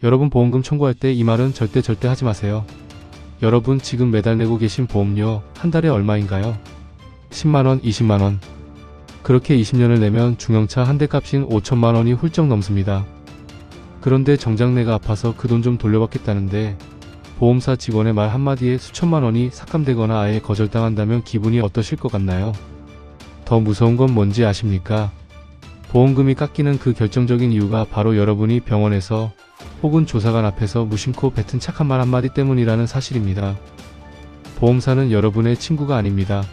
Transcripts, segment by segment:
여러분 보험금 청구할 때 이 말은 절대 하지 마세요. 여러분 지금 매달 내고 계신 보험료 한 달에 얼마인가요? 10만원, 20만원. 그렇게 20년을 내면 중형차 한 대 값인 5천만원이 훌쩍 넘습니다. 그런데 정작 내가 아파서 그 돈 좀 돌려받겠다는데 보험사 직원의 말 한마디에 수천만원이 삭감되거나 아예 거절당한다면 기분이 어떠실 것 같나요? 더 무서운 건 뭔지 아십니까? 보험금이 깎이는 그 결정적인 이유가 바로 여러분이 병원에서 혹은 조사관 앞에서 무심코 뱉은 착한 말 한마디 때문이라는 사실입니다. 보험사는 여러분의 친구가 아닙니다.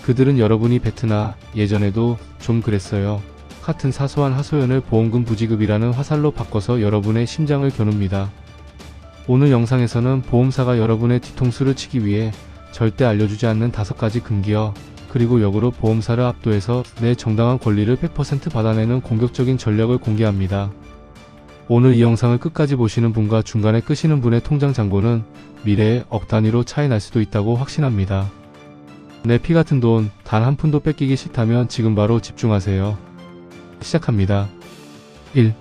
그들은 여러분이 뱉으나 예전에도 좀 그랬어요 같은 사소한 하소연을 보험금 부지급이라는 화살로 바꿔서 여러분의 심장을 겨눕니다. 오늘 영상에서는 보험사가 여러분의 뒤통수를 치기 위해 절대 알려주지 않는 5가지 금기어 그리고 역으로 보험사를 압도해서 내 정당한 권리를 100% 받아내는 공격적인 전략을 공개합니다. 오늘 이 영상을 끝까지 보시는 분과 중간에 끄시는 분의 통장 잔고는 미래에 억 단위로 차이 날 수도 있다고 확신합니다. 내 피 같은 돈 단 한 푼도 뺏기기 싫다면 지금 바로 집중하세요. 시작합니다. 1.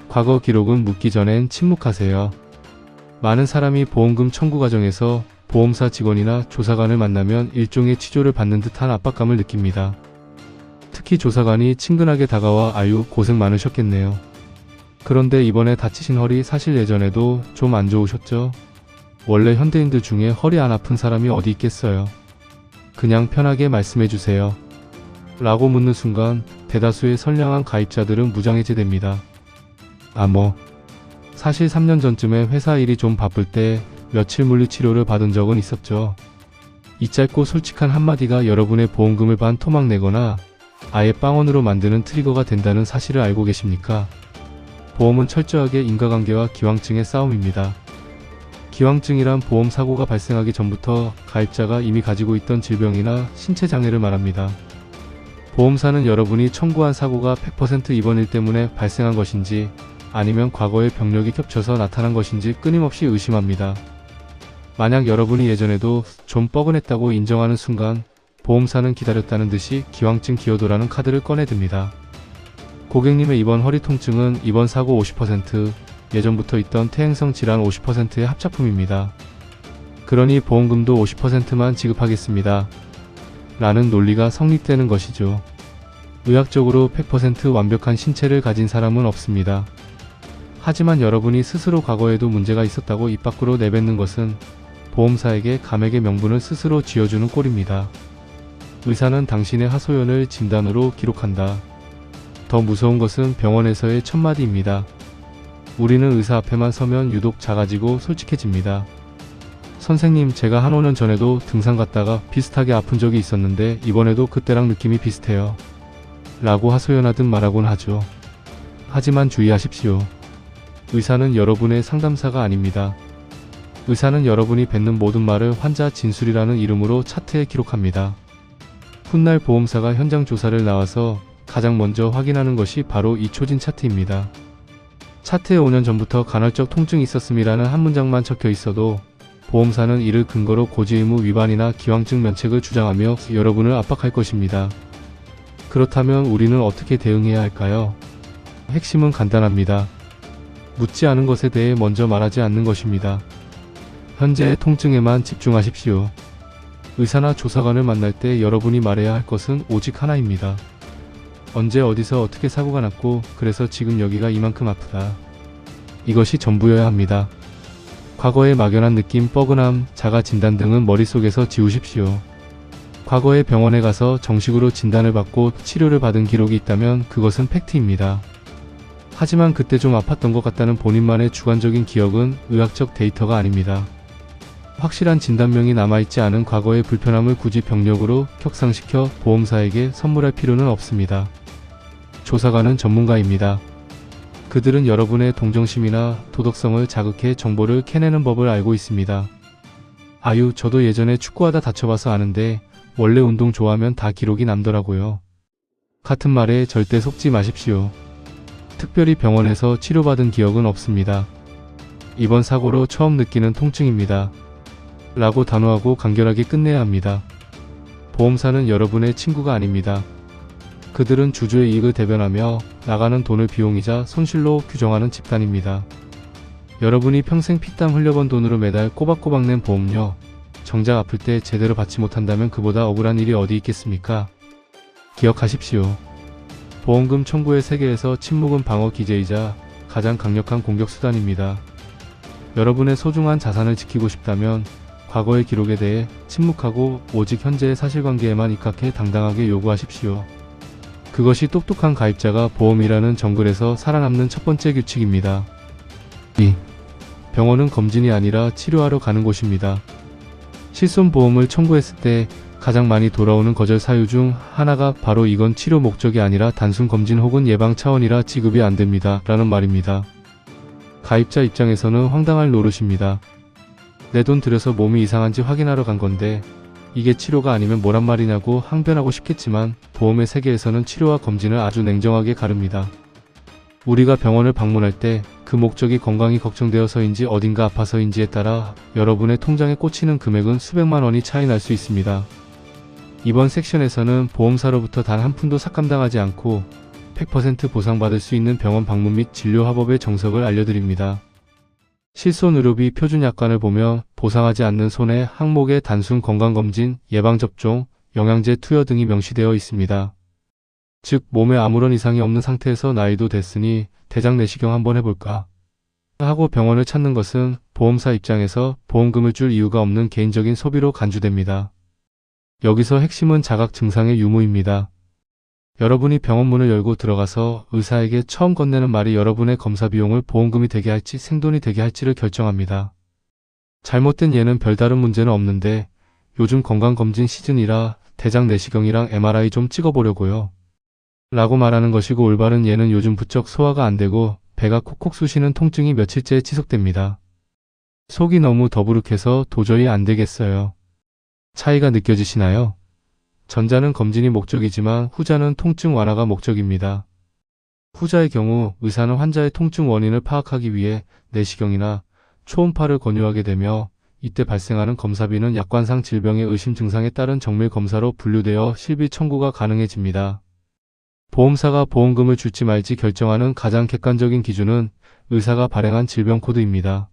과거 기록은 묻기 전엔 침묵하세요. 많은 사람이 보험금 청구 과정에서 보험사 직원이나 조사관을 만나면 일종의 치조를 받는 듯한 압박감을 느낍니다. 특히 조사관이 친근하게 다가와 아유 고생 많으셨겠네요. 그런데 이번에 다치신 허리 사실 예전에도 좀 안 좋으셨죠? 원래 현대인들 중에 허리 안 아픈 사람이 어디 있겠어요? 그냥 편하게 말씀해주세요. 라고 묻는 순간 대다수의 선량한 가입자들은 무장해제됩니다. 사실 3년 전쯤에 회사 일이 좀 바쁠 때 며칠 물리치료를 받은 적은 있었죠. 이 짧고 솔직한 한마디가 여러분의 보험금을 반 토막 내거나 아예 빵원으로 만드는 트리거가 된다는 사실을 알고 계십니까? 보험은 철저하게 인과관계와 기왕증의 싸움입니다. 기왕증이란 보험사고가 발생하기 전부터 가입자가 이미 가지고 있던 질병이나 신체장애를 말합니다. 보험사는 여러분이 청구한 사고가 100% 이번 일 때문에 발생한 것인지 아니면 과거의 병력이 겹쳐서 나타난 것인지 끊임없이 의심합니다. 만약 여러분이 예전에도 좀 뻐근했다고 인정하는 순간 보험사는 기다렸다는 듯이 기왕증 기여도라는 카드를 꺼내듭니다. 고객님의 이번 허리 통증은 이번 사고 50%, 예전부터 있던 퇴행성 질환 50%의 합작품입니다. 그러니 보험금도 50%만 지급하겠습니다. 라는 논리가 성립되는 것이죠. 의학적으로 100% 완벽한 신체를 가진 사람은 없습니다. 하지만 여러분이 스스로 과거에도 문제가 있었다고 입 밖으로 내뱉는 것은 보험사에게 감액의 명분을 스스로 쥐어주는 꼴입니다. 의사는 당신의 하소연을 진단으로 기록한다. 더 무서운 것은 병원에서의 첫마디입니다. 우리는 의사 앞에만 서면 유독 작아지고 솔직해집니다. 선생님, 제가 한 5년 전에도 등산 갔다가 비슷하게 아픈 적이 있었는데 이번에도 그때랑 느낌이 비슷해요. 라고 하소연하듯 말하곤 하죠. 하지만 주의하십시오. 의사는 여러분의 상담사가 아닙니다. 의사는 여러분이 뱉는 모든 말을 환자 진술이라는 이름으로 차트에 기록합니다. 훗날 보험사가 현장 조사를 나와서 가장 먼저 확인하는 것이 바로 이 초진 차트입니다. 차트에 5년 전부터 간헐적 통증이 있었음이라는 한 문장만 적혀 있어도 보험사는 이를 근거로 고지의무 위반이나 기왕증 면책을 주장하며 여러분을 압박할 것입니다. 그렇다면 우리는 어떻게 대응해야 할까요? 핵심은 간단합니다. 묻지 않은 것에 대해 먼저 말하지 않는 것입니다. 현재의 통증에만 집중하십시오. 의사나 조사관을 만날 때 여러분이 말해야 할 것은 오직 하나입니다. 언제 어디서 어떻게 사고가 났고 그래서 지금 여기가 이만큼 아프다. 이것이 전부여야 합니다. 과거의 막연한 느낌, 뻐근함, 자가 진단 등은 머릿속에서 지우십시오. 과거에 병원에 가서 정식으로 진단을 받고 치료를 받은 기록이 있다면 그것은 팩트입니다. 하지만 그때 좀 아팠던 것 같다는 본인만의 주관적인 기억은 의학적 데이터가 아닙니다. 확실한 진단명이 남아있지 않은 과거의 불편함을 굳이 병력으로 격상시켜 보험사에게 선물할 필요는 없습니다. 조사관은 전문가입니다. 그들은 여러분의 동정심이나 도덕성을 자극해 정보를 캐내는 법을 알고 있습니다. 아유, 저도 예전에 축구하다 다쳐봐서 아는데 원래 운동 좋아하면 다 기록이 남더라고요. 같은 말에 절대 속지 마십시오. 특별히 병원에서 치료받은 기억은 없습니다. 이번 사고로 처음 느끼는 통증입니다. 라고 단호하고 간결하게 끝내야 합니다. 보험사는 여러분의 친구가 아닙니다. 그들은 주주의 이익을 대변하며 나가는 돈을 비용이자 손실로 규정하는 집단입니다. 여러분이 평생 피땀 흘려번 돈으로 매달 꼬박꼬박 낸 보험료, 정작 아플 때 제대로 받지 못한다면 그보다 억울한 일이 어디 있겠습니까? 기억하십시오. 보험금 청구의 세계에서 침묵은 방어 기제이자 가장 강력한 공격 수단입니다. 여러분의 소중한 자산을 지키고 싶다면 과거의 기록에 대해 침묵하고 오직 현재의 사실관계에만 입각해 당당하게 요구하십시오. 그것이 똑똑한 가입자가 보험이라는 정글에서 살아남는 첫 번째 규칙입니다. 2. 병원은 검진이 아니라 치료하러 가는 곳입니다. 실손보험을 청구했을 때 가장 많이 돌아오는 거절 사유 중 하나가 바로 이건 치료 목적이 아니라 단순 검진 혹은 예방 차원이라 지급이 안 됩니다. 라는 말입니다. 가입자 입장에서는 황당할 노릇입니다. 내 돈 들여서 몸이 이상한지 확인하러 간 건데 이게 치료가 아니면 뭐란 말이냐고 항변하고 싶겠지만 보험의 세계에서는 치료와 검진을 아주 냉정하게 가릅니다. 우리가 병원을 방문할 때 그 목적이 건강이 걱정되어서인지 어딘가 아파서인지에 따라 여러분의 통장에 꽂히는 금액은 수백만 원이 차이 날 수 있습니다. 이번 섹션에서는 보험사로부터 단 한 푼도 삭감당하지 않고 100% 보상받을 수 있는 병원 방문 및 진료화법의 정석을 알려드립니다. 실손의료비 표준약관을 보면 보상하지 않는 손해 항목에 단순 건강검진, 예방접종, 영양제 투여 등이 명시되어 있습니다. 즉 몸에 아무런 이상이 없는 상태에서 나이도 됐으니 대장 내시경 한번 해볼까 하고 병원을 찾는 것은 보험사 입장에서 보험금을 줄 이유가 없는 개인적인 소비로 간주됩니다. 여기서 핵심은 자각 증상의 유무입니다. 여러분이 병원 문을 열고 들어가서 의사에게 처음 건네는 말이 여러분의 검사 비용을 보험금이 되게 할지 생돈이 되게 할지를 결정합니다. 잘못된 예는 별다른 문제는 없는데 요즘 건강검진 시즌이라 대장 내시경이랑 MRI 좀 찍어보려고요. 라고 말하는 것이고 올바른 예는 요즘 부쩍 소화가 안 되고 배가 콕콕 쑤시는 통증이 며칠째 지속됩니다. 속이 너무 더부룩해서 도저히 안 되겠어요. 차이가 느껴지시나요? 전자는 검진이 목적이지만 후자는 통증 완화가 목적입니다. 후자의 경우 의사는 환자의 통증 원인을 파악하기 위해 내시경이나 초음파를 권유하게 되며 이때 발생하는 검사비는 약관상 질병의 의심 증상에 따른 정밀 검사로 분류되어 실비 청구가 가능해집니다. 보험사가 보험금을 줄지 말지 결정하는 가장 객관적인 기준은 의사가 발행한 질병 코드입니다.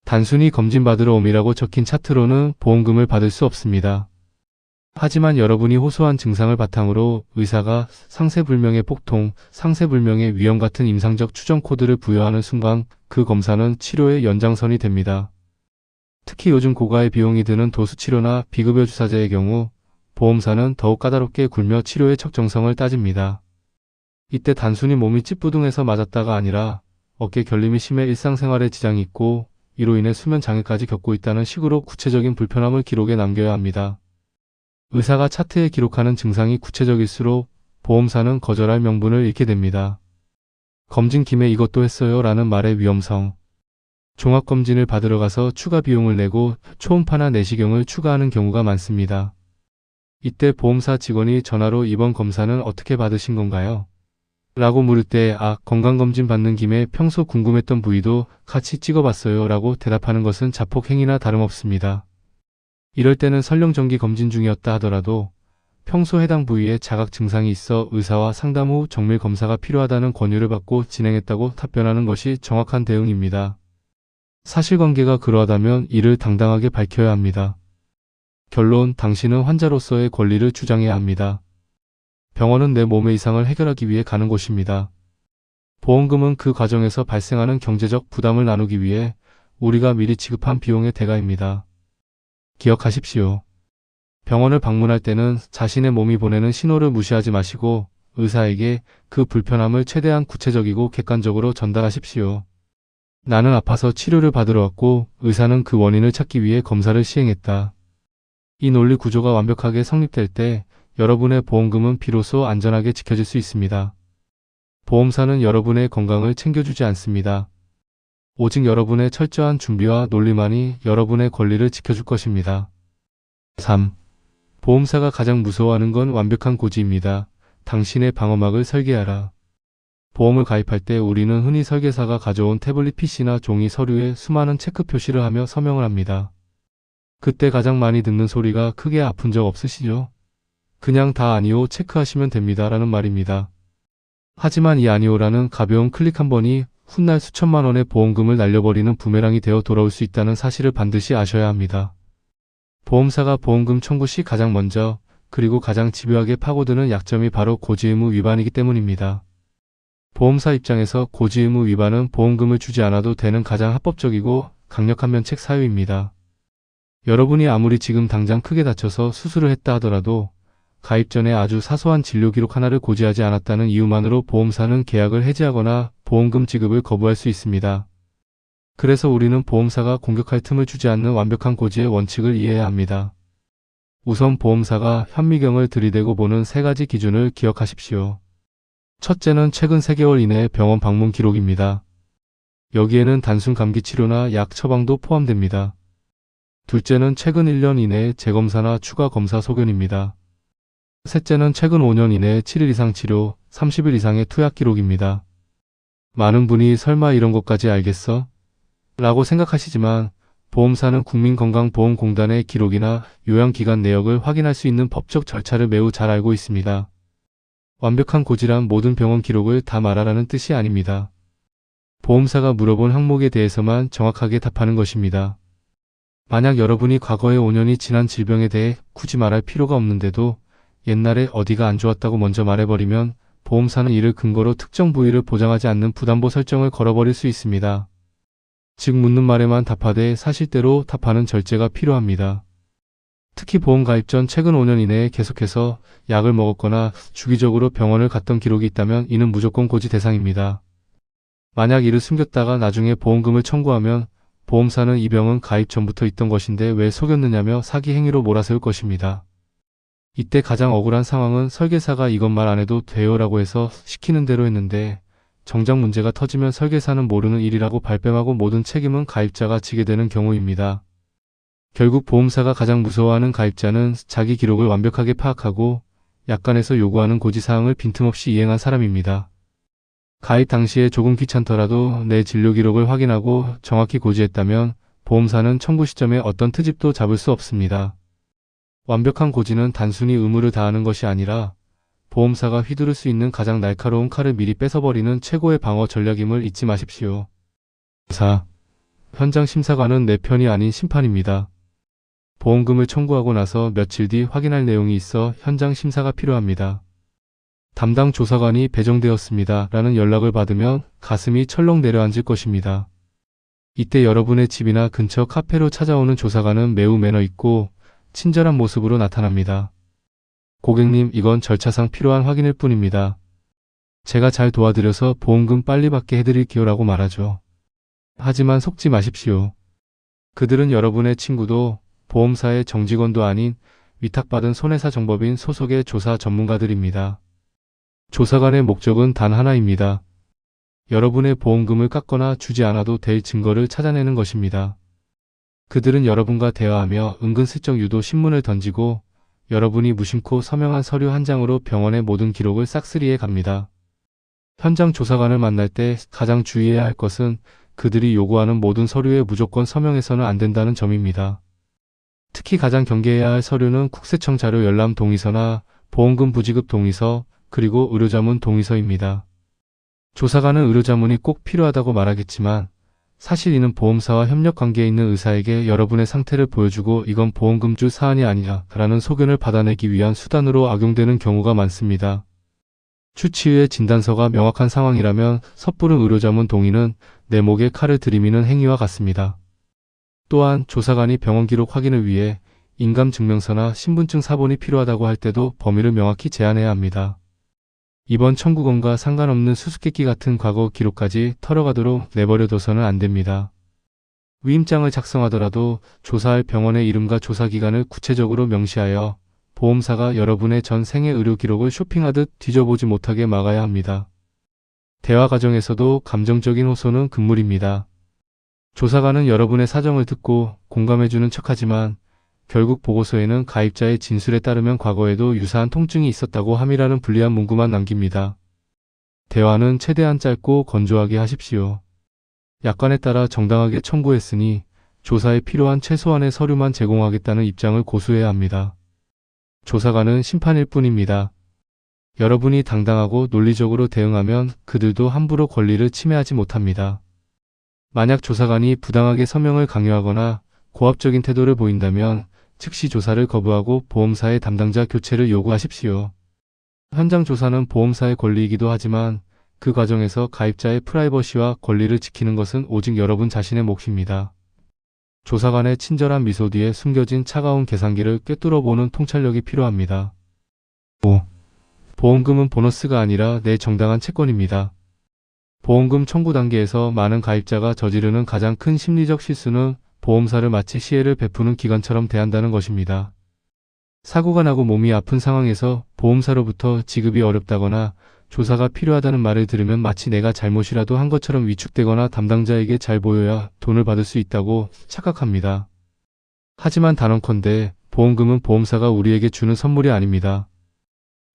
단순히 검진받으러 옴이라고 적힌 차트로는 보험금을 받을 수 없습니다. 하지만 여러분이 호소한 증상을 바탕으로 의사가 상세불명의 폭통, 상세불명의 위험 같은 임상적 추정 코드를 부여하는 순간 그 검사는 치료의 연장선이 됩니다. 특히 요즘 고가의 비용이 드는 도수치료나 비급여 주사제의 경우 보험사는 더욱 까다롭게 굴며 치료의 적정성을 따집니다. 이때 단순히 몸이 찌뿌둥해서 맞았다가 아니라 어깨 결림이 심해 일상생활에 지장이 있고 이로 인해 수면 장애까지 겪고 있다는 식으로 구체적인 불편함을 기록에 남겨야 합니다. 의사가 차트에 기록하는 증상이 구체적일수록 보험사는 거절할 명분을 잃게 됩니다. 검진 김에 이것도 했어요 라는 말의 위험성. 종합검진을 받으러 가서 추가 비용을 내고 초음파나 내시경을 추가하는 경우가 많습니다. 이때 보험사 직원이 전화로 이번 검사는 어떻게 받으신 건가요? 라고 물을 때 건강검진 받는 김에 평소 궁금했던 부위도 같이 찍어봤어요 라고 대답하는 것은 자폭행위나 다름없습니다. 이럴 때는 설령 정기 검진 중이었다 하더라도 평소 해당 부위에 자각 증상이 있어 의사와 상담 후 정밀 검사가 필요하다는 권유를 받고 진행했다고 답변하는 것이 정확한 대응입니다. 사실관계가 그러하다면 이를 당당하게 밝혀야 합니다. 결론, 당신은 환자로서의 권리를 주장해야 합니다. 병원은 내 몸의 이상을 해결하기 위해 가는 곳입니다. 보험금은 그 과정에서 발생하는 경제적 부담을 나누기 위해 우리가 미리 지급한 비용의 대가입니다. 기억하십시오. 병원을 방문할 때는 자신의 몸이 보내는 신호를 무시하지 마시고 의사에게 그 불편함을 최대한 구체적이고 객관적으로 전달하십시오. 나는 아파서 치료를 받으러 왔고 의사는 그 원인을 찾기 위해 검사를 시행했다. 이 논리 구조가 완벽하게 성립될 때 여러분의 보험금은 비로소 안전하게 지켜질 수 있습니다. 보험사는 여러분의 건강을 챙겨주지 않습니다. 오직 여러분의 철저한 준비와 논리만이 여러분의 권리를 지켜줄 것입니다. 3. 보험사가 가장 무서워하는 건 완벽한 고지입니다. 당신의 방어막을 설계하라. 보험을 가입할 때 우리는 흔히 설계사가 가져온 태블릿 PC나 종이 서류에 수많은 체크 표시를 하며 서명을 합니다. 그때 가장 많이 듣는 소리가 크게 아픈 적 없으시죠? 그냥 다 아니오 체크하시면 됩니다 라는 말입니다. 하지만 이 아니오라는 가벼운 클릭 한 번이 훗날 수천만 원의 보험금을 날려버리는 부메랑이 되어 돌아올 수 있다는 사실을 반드시 아셔야 합니다. 보험사가 보험금 청구 시 가장 먼저 그리고 가장 집요하게 파고드는 약점이 바로 고지의무 위반이기 때문입니다. 보험사 입장에서 고지의무 위반은 보험금을 주지 않아도 되는 가장 합법적이고 강력한 면책 사유입니다. 여러분이 아무리 지금 당장 크게 다쳐서 수술을 했다 하더라도 가입 전에 아주 사소한 진료 기록 하나를 고지하지 않았다는 이유만으로 보험사는 계약을 해지하거나 보험금 지급을 거부할 수 있습니다. 그래서 우리는 보험사가 공격할 틈을 주지 않는 완벽한 고지의 원칙을 이해해야 합니다. 우선 보험사가 현미경을 들이대고 보는 세 가지 기준을 기억하십시오. 첫째는 최근 3개월 이내의 병원 방문 기록입니다. 여기에는 단순 감기 치료나 약 처방도 포함됩니다. 둘째는 최근 1년 이내의 재검사나 추가 검사 소견입니다. 셋째는 최근 5년 이내의 7일 이상 치료, 30일 이상의 투약 기록입니다. 많은 분이 설마 이런 것까지 알겠어? 라고 생각하시지만 보험사는 국민건강보험공단의 기록이나 요양기간 내역을 확인할 수 있는 법적 절차를 매우 잘 알고 있습니다. 완벽한 고지란 모든 병원 기록을 다 말하라는 뜻이 아닙니다. 보험사가 물어본 항목에 대해서만 정확하게 답하는 것입니다. 만약 여러분이 과거에 5년이 지난 질병에 대해 굳이 말할 필요가 없는데도 옛날에 어디가 안 좋았다고 먼저 말해버리면 보험사는 이를 근거로 특정 부위를 보장하지 않는 부담보 설정을 걸어버릴 수 있습니다. 즉 묻는 말에만 답하되 사실대로 답하는 절제가 필요합니다. 특히 보험 가입 전 최근 5년 이내에 계속해서 약을 먹었거나 주기적으로 병원을 갔던 기록이 있다면 이는 무조건 고지 대상입니다. 만약 이를 숨겼다가 나중에 보험금을 청구하면 보험사는 이 병은 가입 전부터 있던 것인데 왜 속였느냐며 사기 행위로 몰아세울 것입니다. 이때 가장 억울한 상황은 설계사가 이건 말 안 해도 돼요 라고 해서 시키는 대로 했는데 정작 문제가 터지면 설계사는 모르는 일이라고 발뺌하고 모든 책임은 가입자가 지게 되는 경우입니다. 결국 보험사가 가장 무서워하는 가입자는 자기 기록을 완벽하게 파악하고 약관에서 요구하는 고지사항을 빈틈없이 이행한 사람입니다. 가입 당시에 조금 귀찮더라도 내 진료 기록을 확인하고 정확히 고지했다면 보험사는 청구 시점에 어떤 트집도 잡을 수 없습니다. 완벽한 고지는 단순히 의무를 다하는 것이 아니라 보험사가 휘두를 수 있는 가장 날카로운 칼을 미리 뺏어버리는 최고의 방어 전략임을 잊지 마십시오. 4. 현장 심사관은 내 편이 아닌 심판입니다. 보험금을 청구하고 나서 며칠 뒤 확인할 내용이 있어 현장 심사가 필요합니다. 담당 조사관이 배정되었습니다 라는 연락을 받으면 가슴이 철렁 내려앉을 것입니다. 이때 여러분의 집이나 근처 카페로 찾아오는 조사관은 매우 매너 있고 친절한 모습으로 나타납니다. 고객님, 이건 절차상 필요한 확인일 뿐입니다. 제가 잘 도와드려서 보험금 빨리 받게 해드릴게요 라고 말하죠. 하지만 속지 마십시오. 그들은 여러분의 친구도 보험사의 정직원도 아닌 위탁받은 손해사정법인 소속의 조사 전문가들입니다. 조사관의 목적은 단 하나입니다. 여러분의 보험금을 깎거나 주지 않아도 될 증거를 찾아내는 것입니다. 그들은 여러분과 대화하며 은근슬쩍 유도 신문을 던지고 여러분이 무심코 서명한 서류 한 장으로 병원의 모든 기록을 싹쓸이해 갑니다. 현장 조사관을 만날 때 가장 주의해야 할 것은 그들이 요구하는 모든 서류에 무조건 서명해서는 안 된다는 점입니다. 특히 가장 경계해야 할 서류는 국세청 자료 열람 동의서나 보험금 부지급 동의서, 그리고 의료자문 동의서입니다. 조사관은 의료자문이 꼭 필요하다고 말하겠지만 사실 이는 보험사와 협력관계에 있는 의사에게 여러분의 상태를 보여주고 이건 보험금 줄 사안이 아니야 라는 소견을 받아내기 위한 수단으로 악용되는 경우가 많습니다. 추치의의 진단서가 명확한 상황이라면 섣부른 의료자문 동의는 내 목에 칼을 들이미는 행위와 같습니다. 또한 조사관이 병원 기록 확인을 위해 인감증명서나 신분증 사본이 필요하다고 할 때도 범위를 명확히 제한해야 합니다. 이번 청구건과 상관없는 수수께끼 같은 과거 기록까지 털어가도록 내버려둬서는 안 됩니다. 위임장을 작성하더라도 조사할 병원의 이름과 조사기간을 구체적으로 명시하여 보험사가 여러분의 전 생애 의료 기록을 쇼핑하듯 뒤져보지 못하게 막아야 합니다. 대화 과정에서도 감정적인 호소는 금물입니다. 조사관은 여러분의 사정을 듣고 공감해주는 척하지만 결국 보고서에는 가입자의 진술에 따르면 과거에도 유사한 통증이 있었다고 함이라는 불리한 문구만 남깁니다. 대화는 최대한 짧고 건조하게 하십시오. 약관에 따라 정당하게 청구했으니 조사에 필요한 최소한의 서류만 제공하겠다는 입장을 고수해야 합니다. 조사관은 심판일 뿐입니다. 여러분이 당당하고 논리적으로 대응하면 그들도 함부로 권리를 침해하지 못합니다. 만약 조사관이 부당하게 서명을 강요하거나 고압적인 태도를 보인다면 즉시 조사를 거부하고 보험사의 담당자 교체를 요구하십시오. 현장 조사는 보험사의 권리이기도 하지만 그 과정에서 가입자의 프라이버시와 권리를 지키는 것은 오직 여러분 자신의 몫입니다. 조사관의 친절한 미소 뒤에 숨겨진 차가운 계산기를 꿰뚫어보는 통찰력이 필요합니다. 5. 보험금은 보너스가 아니라 내 정당한 채권입니다. 보험금 청구 단계에서 많은 가입자가 저지르는 가장 큰 심리적 실수는 보험사를 마치 시혜를 베푸는 기관처럼 대한다는 것입니다. 사고가 나고 몸이 아픈 상황에서 보험사로부터 지급이 어렵다거나 조사가 필요하다는 말을 들으면 마치 내가 잘못이라도 한 것처럼 위축되거나 담당자에게 잘 보여야 돈을 받을 수 있다고 착각합니다. 하지만 단언컨대 보험금은 보험사가 우리에게 주는 선물이 아닙니다.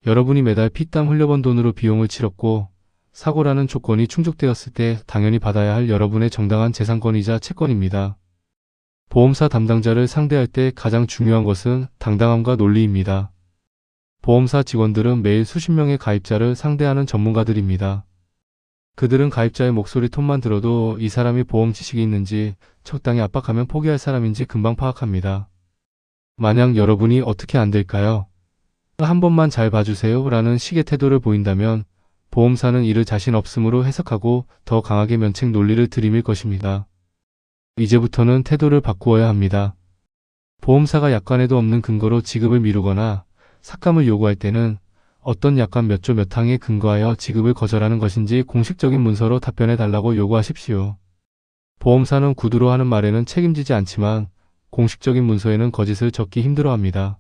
여러분이 매달 피땀 흘려번 돈으로 비용을 치렀고 사고라는 조건이 충족되었을 때 당연히 받아야 할 여러분의 정당한 재산권이자 채권입니다. 보험사 담당자를 상대할 때 가장 중요한 것은 당당함과 논리입니다. 보험사 직원들은 매일 수십 명의 가입자를 상대하는 전문가들입니다. 그들은 가입자의 목소리 톤만 들어도 이 사람이 보험 지식이 있는지 적당히 압박하면 포기할 사람인지 금방 파악합니다. 만약 여러분이 어떻게 안 될까요? 한 번만 잘 봐주세요 라는 식의 태도를 보인다면 보험사는 이를 자신 없음으로 해석하고 더 강하게 면책 논리를 들이밀 것입니다. 이제부터는 태도를 바꾸어야 합니다. 보험사가 약관에도 없는 근거로 지급을 미루거나 삭감을 요구할 때는 어떤 약관 몇 조 몇 항에 근거하여 지급을 거절하는 것인지 공식적인 문서로 답변해 달라고 요구하십시오. 보험사는 구두로 하는 말에는 책임지지 않지만 공식적인 문서에는 거짓을 적기 힘들어합니다.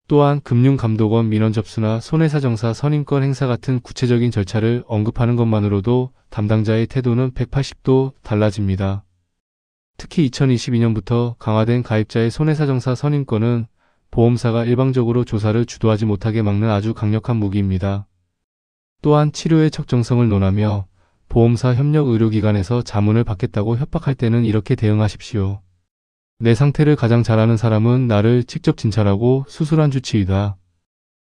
또한 금융감독원 민원 접수나 손해사정사 선임권 행사 같은 구체적인 절차를 언급하는 것만으로도 담당자의 태도는 180도 달라집니다. 특히 2022년부터 강화된 가입자의 손해사정사 선임권은 보험사가 일방적으로 조사를 주도하지 못하게 막는 아주 강력한 무기입니다. 또한 치료의 적정성을 논하며 보험사 협력 의료기관에서 자문을 받겠다고 협박할 때는 이렇게 대응하십시오. 내 상태를 가장 잘 아는 사람은 나를 직접 진찰하고 수술한 주치의다.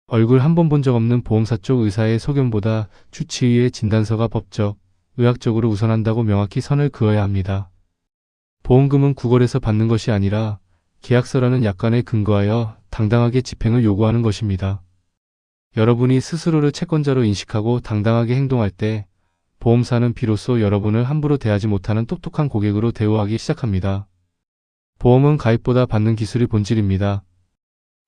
얼굴 한 번 본 적 없는 보험사 쪽 의사의 소견보다 주치의의 진단서가 법적, 의학적으로 우선한다고 명확히 선을 그어야 합니다. 보험금은 구걸해서 받는 것이 아니라 계약서라는 약관에 근거하여 당당하게 집행을 요구하는 것입니다. 여러분이 스스로를 채권자로 인식하고 당당하게 행동할 때 보험사는 비로소 여러분을 함부로 대하지 못하는 똑똑한 고객으로 대우하기 시작합니다. 보험은 가입보다 받는 기술이 본질입니다.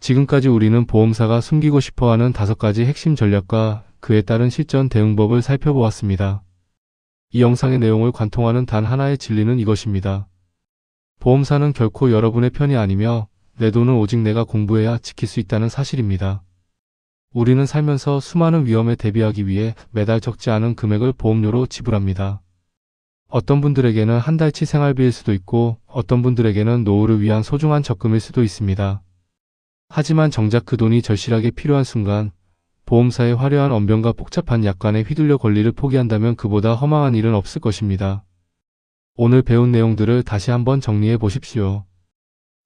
지금까지 우리는 보험사가 숨기고 싶어하는 5가지 핵심 전략과 그에 따른 실전 대응법을 살펴보았습니다. 이 영상의 내용을 관통하는 단 하나의 진리는 이것입니다. 보험사는 결코 여러분의 편이 아니며 내 돈은 오직 내가 공부해야 지킬 수 있다는 사실입니다. 우리는 살면서 수많은 위험에 대비하기 위해 매달 적지 않은 금액을 보험료로 지불합니다. 어떤 분들에게는 한 달치 생활비일 수도 있고 어떤 분들에게는 노후를 위한 소중한 적금일 수도 있습니다. 하지만 정작 그 돈이 절실하게 필요한 순간 보험사의 화려한 언변과 복잡한 약관에 휘둘려 권리를 포기한다면 그보다 허망한 일은 없을 것입니다. 오늘 배운 내용들을 다시 한번 정리해 보십시오.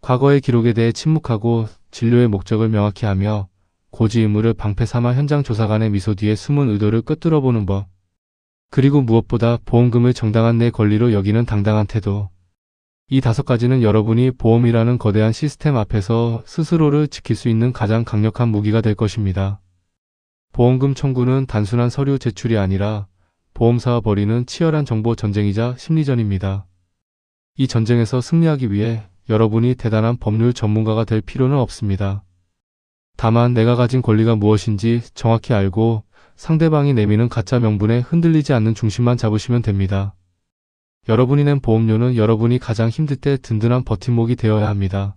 과거의 기록에 대해 침묵하고 진료의 목적을 명확히 하며 고지 의무를 방패 삼아 현장 조사관의 미소 뒤에 숨은 의도를 꿰뚫어보는 법. 그리고 무엇보다 보험금을 정당한 내 권리로 여기는 당당한 태도. 이 5가지는 여러분이 보험이라는 거대한 시스템 앞에서 스스로를 지킬 수 있는 가장 강력한 무기가 될 것입니다. 보험금 청구는 단순한 서류 제출이 아니라 보험사와 벌이는 치열한 정보 전쟁이자 심리전입니다. 이 전쟁에서 승리하기 위해 여러분이 대단한 법률 전문가가 될 필요는 없습니다. 다만 내가 가진 권리가 무엇인지 정확히 알고 상대방이 내미는 가짜 명분에 흔들리지 않는 중심만 잡으시면 됩니다. 여러분이 낸 보험료는 여러분이 가장 힘들 때 든든한 버팀목이 되어야 합니다.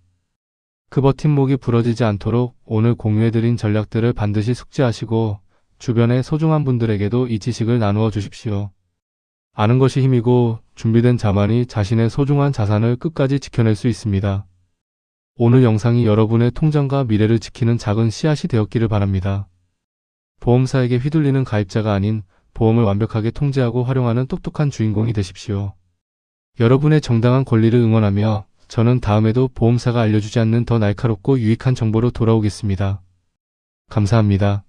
그 버팀목이 부러지지 않도록 오늘 공유해드린 전략들을 반드시 숙지하시고 주변의 소중한 분들에게도 이 지식을 나누어 주십시오. 아는 것이 힘이고 준비된 자만이 자신의 소중한 자산을 끝까지 지켜낼 수 있습니다. 오늘 영상이 여러분의 통장과 미래를 지키는 작은 씨앗이 되었기를 바랍니다. 보험사에게 휘둘리는 가입자가 아닌 보험을 완벽하게 통제하고 활용하는 똑똑한 주인공이 되십시오. 여러분의 정당한 권리를 응원하며 저는 다음에도 보험사가 알려주지 않는 더 날카롭고 유익한 정보로 돌아오겠습니다. 감사합니다.